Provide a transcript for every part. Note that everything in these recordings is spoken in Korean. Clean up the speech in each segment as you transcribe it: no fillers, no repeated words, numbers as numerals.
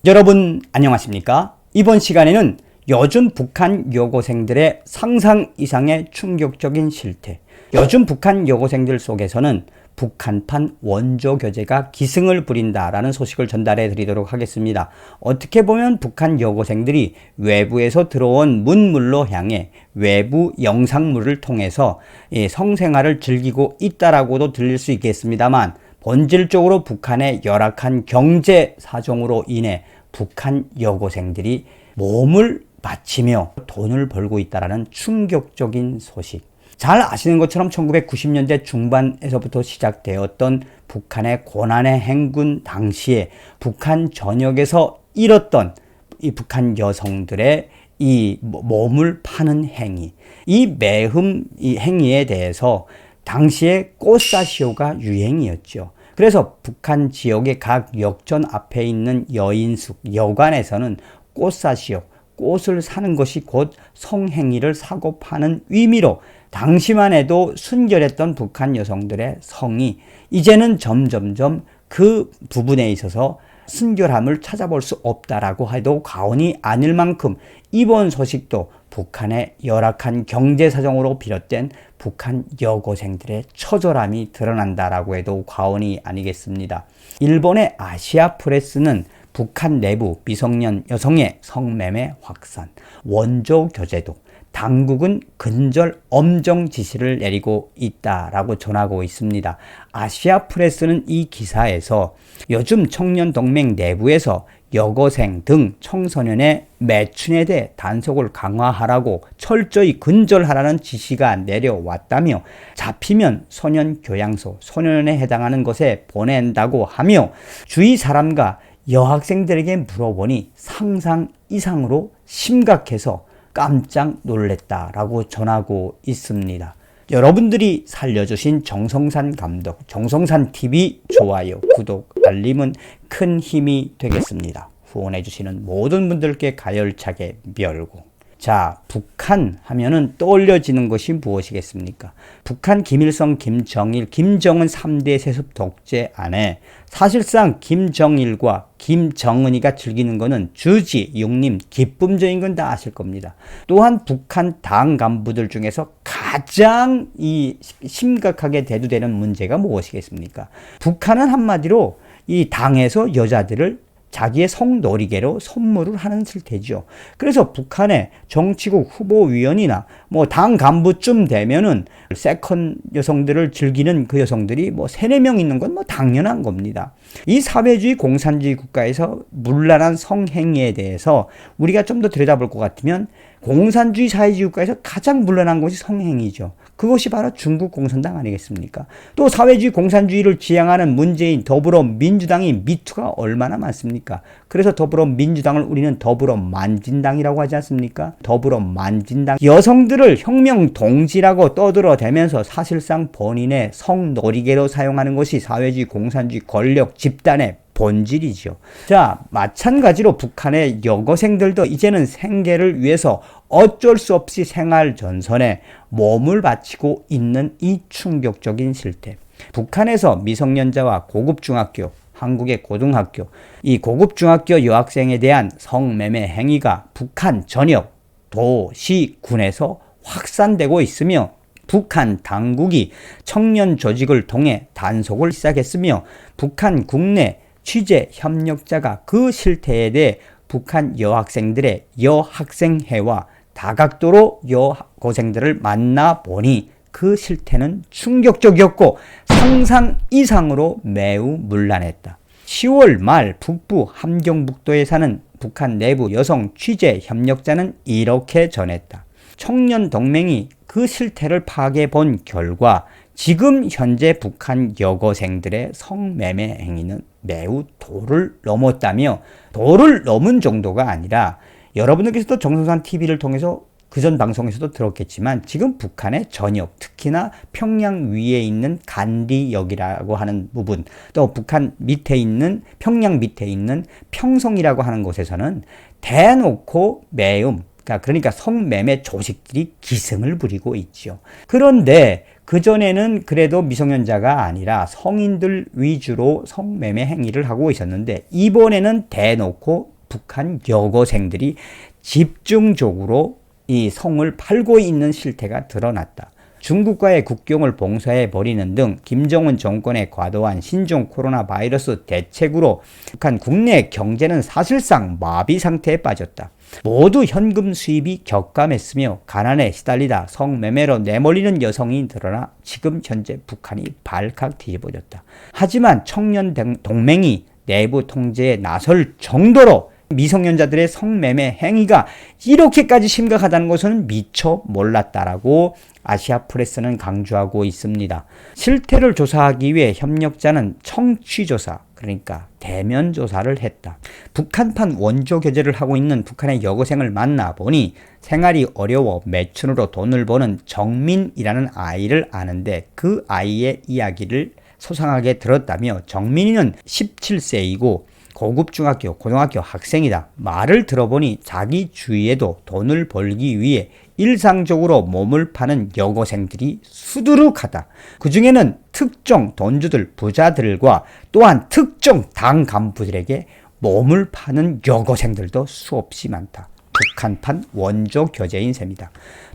여러분 안녕하십니까? 이번 시간에는 요즘 북한 여고생들의 상상 이상의 충격적인 실태, 요즘 북한 여고생들 속에서는 북한판 원조 교재가 기승을 부린다라는 소식을 전달해 드리도록 하겠습니다. 어떻게 보면 북한 여고생들이 외부에서 들어온 문물로 향해 외부 영상물을 통해서 성생활을 즐기고 있다라고도 들릴 수 있겠습니다만, 본질적으로 북한의 열악한 경제 사정으로 인해 북한 여고생들이 몸을 바치며 돈을 벌고 있다는 충격적인 소식. 잘 아시는 것처럼 1990년대 중반에서부터 시작되었던 북한의 고난의 행군 당시에 북한 전역에서 일었던 이 북한 여성들의 이 몸을 파는 행위, 이 매흠 이 행위에 대해서 당시에 꽃사시오가 유행이었죠. 그래서 북한 지역의 각 역전 앞에 있는 여인숙, 여관에서는 꽃사시오, 꽃을 사는 것이 곧 성행위를 사고 파는 의미로 당시만 해도 순결했던 북한 여성들의 성이 이제는 점점점 그 부분에 있어서 순결함을 찾아볼 수 없다라고 해도 과언이 아닐 만큼 이번 소식도 북한의 열악한 경제 사정으로 비롯된 북한 여고생들의 처절함이 드러난다라고 해도 과언이 아니겠습니다. 일본의 아시아 프레스는 북한 내부 미성년 여성의 성매매 확산, 원조 교제도, 당국은 근절 엄정 지시를 내리고 있다라고 전하고 있습니다. 아시아 프레스는 이 기사에서 요즘 청년동맹 내부에서 여고생 등 청소년의 매춘에 대해 단속을 강화하라고 철저히 근절하라는 지시가 내려왔다며, 잡히면 소년교양소, 소년원에 해당하는 것에 보낸다고 하며, 주위 사람과 여학생들에게 물어보니 상상 이상으로 심각해서 깜짝 놀랬다라고 전하고 있습니다. 여러분들이 살려주신 정성산 감독, 정성산TV 좋아요, 구독, 알림은 큰 힘이 되겠습니다. 후원해주시는 모든 분들께 가열차게 멸고. 자, 북한 하면은 떠올려지는 것이 무엇이겠습니까? 북한 김일성, 김정일, 김정은 3대 세습 독재 안에 사실상 김정일과 김정은이가 즐기는 것은 주지, 육림, 기쁨적인 건 다 아실 겁니다. 또한 북한 당 간부들 중에서 가장 심각하게 대두되는 문제가 무엇이겠습니까? 북한은 한마디로 이 당에서 여자들을 자기의 성놀이개로 선물을 하는 실태죠. 그래서 북한의 정치국 후보위원이나 당 간부쯤 되면은 세컨 여성들을 즐기는 그 여성들이 3, 4명 있는 건 당연한 겁니다. 이 사회주의 공산주의 국가에서 문란한 성행위에 대해서 우리가 좀 더 들여다볼 것 같으면, 공산주의 사회주의 국가에서 가장 문란한 것이 성행위죠. 그것이 바로 중국 공산당 아니겠습니까? 또 사회주의 공산주의를 지향하는 문재인 더불어민주당이 미투가 얼마나 많습니까? 그래서 더불어민주당을 우리는 더불어만진당이라고 하지 않습니까? 더불어만진당. 여성들을 혁명 동지라고 떠들어대면서 사실상 본인의 성놀이개로 사용하는 것이 사회주의 공산주의 권력 집단의 본질이죠. 자, 마찬가지로 북한의 여고생들도 이제는 생계를 위해서 어쩔 수 없이 생활 전선에 몸을 바치고 있는 이 충격적인 실태. 북한에서 미성년자와 고급중학교, 한국의 고등학교, 이 고급중학교 여학생에 대한 성매매 행위가 북한 전역 도시, 군에서 확산되고 있으며, 북한 당국이 청년 조직을 통해 단속을 시작했으며, 북한 국내 취재 협력자가 그 실태에 대해 북한 여학생들의 여학생회와 다각도로 여고생들을 만나보니 그 실태는 충격적이었고 상상 이상으로 매우 문란했다. 10월 말 북부 함경북도에 사는 북한 내부 여성 취재 협력자는 이렇게 전했다. 청년동맹이 그 실태를 파악해 본 결과 지금 현재 북한 여고생들의 성매매 행위는 매우 도를 넘었다며, 도를 넘은 정도가 아니라 여러분들께서도 정성산TV를 통해서 그전 방송에서도 들었겠지만, 지금 북한의 전역, 특히나 평양 위에 있는 간리역이라고 하는 부분, 또 북한 밑에 있는, 평양 밑에 있는 평성이라고 하는 곳에서는 대놓고 매음, 그러니까 성매매 조직들이 기승을 부리고 있죠. 그런데 그전에는 그래도 미성년자가 아니라 성인들 위주로 성매매 행위를 하고 있었는데, 이번에는 대놓고 북한 여고생들이 집중적으로 이 성을 팔고 있는 실태가 드러났다. 중국과의 국경을 봉쇄해 버리는 등 김정은 정권의 과도한 신종 코로나 바이러스 대책으로 북한 국내 경제는 사실상 마비 상태에 빠졌다. 모두 현금 수입이 격감했으며 가난에 시달리다 성매매로 내몰리는 여성이 늘어나 지금 현재 북한이 발칵 뒤집어졌다. 하지만 청년 동맹이 내부 통제에 나설 정도로 미성년자들의 성매매 행위가 이렇게까지 심각하다는 것은 미처 몰랐다라고 아시아프레스는 강조하고 있습니다. 실태를 조사하기 위해 협력자는 청취조사, 그러니까 대면 조사를 했다. 북한판 원조 교제를 하고 있는 북한의 여고생을 만나보니 생활이 어려워 매춘으로 돈을 버는 정민이라는 아이를 아는데 그 아이의 이야기를 소상하게 들었다며 정민이는 17세이고 고급 중학교, 고등학교 학생이다. 말을 들어보니 자기 주위에도 돈을 벌기 위해 일상적으로 몸을 파는 여고생들이 수두룩하다. 그 중에는 특정 돈주들, 부자들과 또한 특정 당 간부들에게 몸을 파는 여고생들도 수없이 많다. 북한판 원조 교제인 셈이다.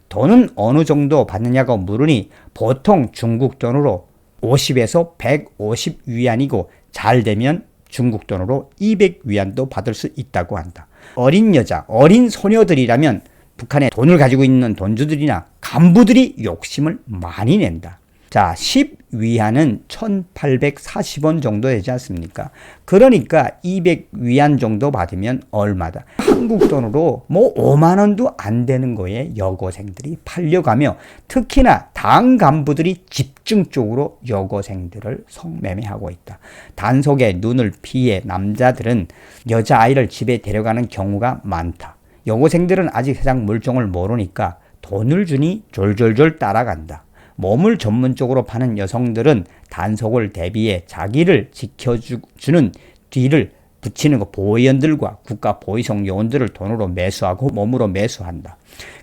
돈은 어느 정도 받느냐고 물으니 보통 중국 돈으로 50에서 150 위안이고 잘 되면 중국 돈으로 200위안도 받을 수 있다고 한다. 어린 여자, 어린 소녀들이라면 북한에 돈을 가지고 있는 돈주들이나 간부들이 욕심을 많이 낸다. 자, 10위안은 1840원 정도 되지 않습니까? 그러니까 200위안 정도 받으면 얼마다? 한국 돈으로 뭐 5만원도 안 되는 거에 여고생들이 팔려가며 특히나 당 간부들이 집중적으로 여고생들을 성매매하고 있다. 단속에 눈을 피해 남자들은 여자아이를 집에 데려가는 경우가 많다. 여고생들은 아직 세상 물정을 모르니까 돈을 주니 졸졸졸 따라간다. 몸을 전문적으로 파는 여성들은 단속을 대비해 자기를 지켜주는 뒤를 붙이는 보위원들과 국가 보위성 요원들을 돈으로 매수하고 몸으로 매수한다.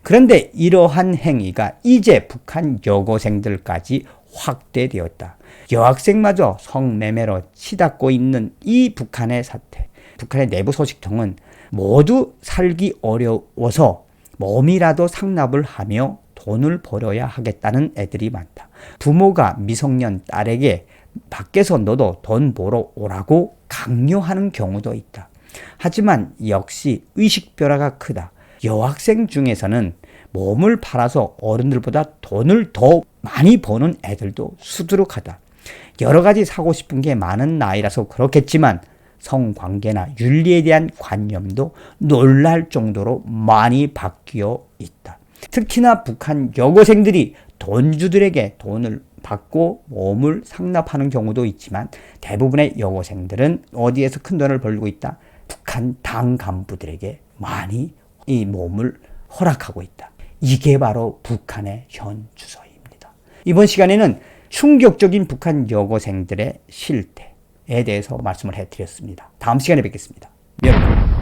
그런데 이러한 행위가 이제 북한 여고생들까지 확대되었다. 여학생마저 성매매로 치닫고 있는 이 북한의 사태. 북한의 내부 소식통은 모두 살기 어려워서 몸이라도 상납을 하며 돈을 벌어야 하겠다는 애들이 많다. 부모가 미성년 딸에게 밖에서 너도 돈 벌어 오라고 강요하는 경우도 있다. 하지만 역시 의식변화가 크다. 여학생 중에서는 몸을 팔아서 어른들보다 돈을 더 많이 버는 애들도 수두룩하다. 여러 가지 사고 싶은 게 많은 나이라서 그렇겠지만 성관계나 윤리에 대한 관념도 놀랄 정도로 많이 바뀌어 있다. 특히나 북한 여고생들이 돈주들에게 돈을 받고 몸을 상납하는 경우도 있지만 대부분의 여고생들은 어디에서 큰 돈을 벌고 있다? 북한 당 간부들에게 많이 이 몸을 허락하고 있다. 이게 바로 북한의 현 주소입니다. 이번 시간에는 충격적인 북한 여고생들의 실태에 대해서 말씀을 해드렸습니다. 다음 시간에 뵙겠습니다. 여러분.